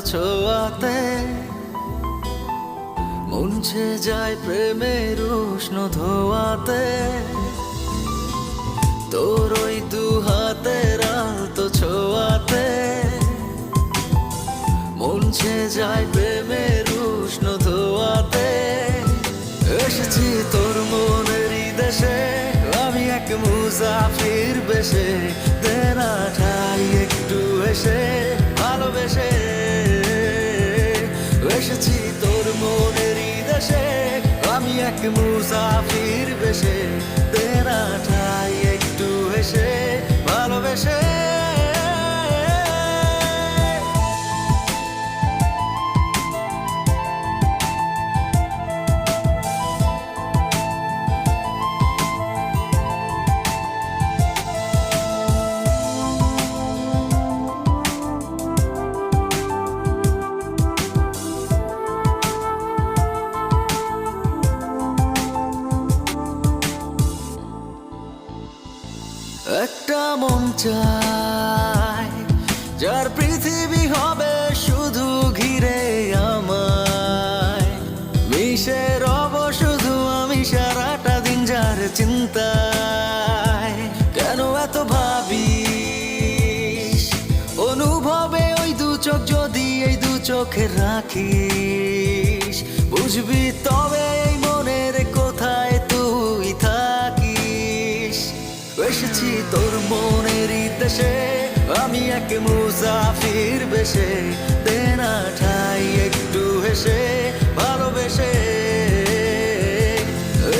ছোঁয়াতে মুছে যায় প্রেমের উষ্ণ ধোয়াতে। তোর ওই দু হাতের আলতো ছোঁয়াতে মুছে যায় প্রেমের উষ্ণ ধোয়াতে। এসেছি তোর মনেরই দেশে, আমি এক মুসাফির বেশে। দেনা ঠাই একটু এসে ভালোবেসে। এসেছি তোর মনেরই দেশে, আমি এক মুসাফির বেশে। দেনা ঠাই একটু এসে ভালোবেসে। একটা মন চায় যার পৃথিবী হবে শুধু ঘিরে আমায়। মিশে রব শুধু আমি সারাটা দিন যার চিন্তায়। কেন এত ভাবিস অনুভবে ওই দু চোখ যদি এই দু চোখে রাখিস। বুঝবি তবে এই মনের কোথায় তুই থাকিস। এসেছি তোর মনেরই দেশে, আমি এক মুসাফির বেশে। দেনা ঠাই একটু হেসে ভালোবেসে।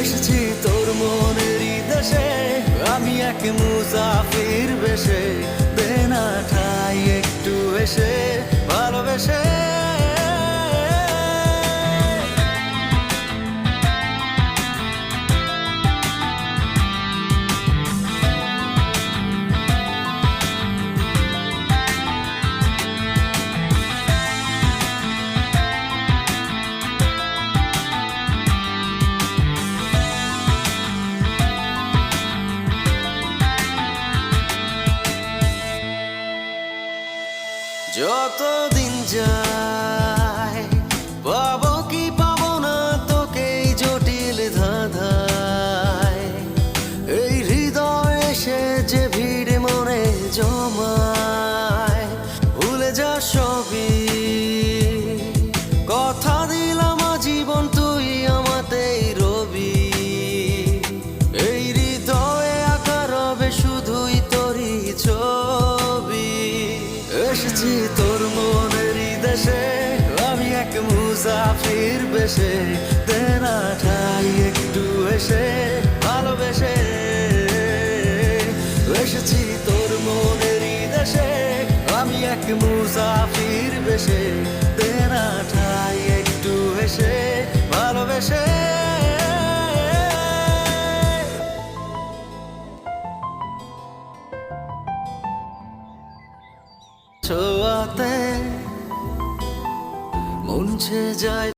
এসেছি তোর মনেরই দেশে, আমি এক মুসাফির বেশে। দেনা ঠাই একটু হেসে ভালোবেসে। যতদিন যায় পাবো কি পাবো না তোকে এই জটিল ধাঁধায়। এই হৃদয় এসে যে ভিড় মনে জমায়। ভুলে যা সবই কথা দিলাম জীবন তুই আমাতেই রবি। এই হৃদয়ে আঁকা রবে শুধুই তোরই ছবি। এসেছি তোর মনেরই দেশে, আমি এক মুসাফির বেশে। দেনা ঠাই একটু এসে ভালোবেসে। এসেছি তোর মনেরই দেশে, আমি এক মুসাফির বেশে। দেনা ঠাই একটু এসে ভালোবেসে। ছোঁয়াতে মুছে যায়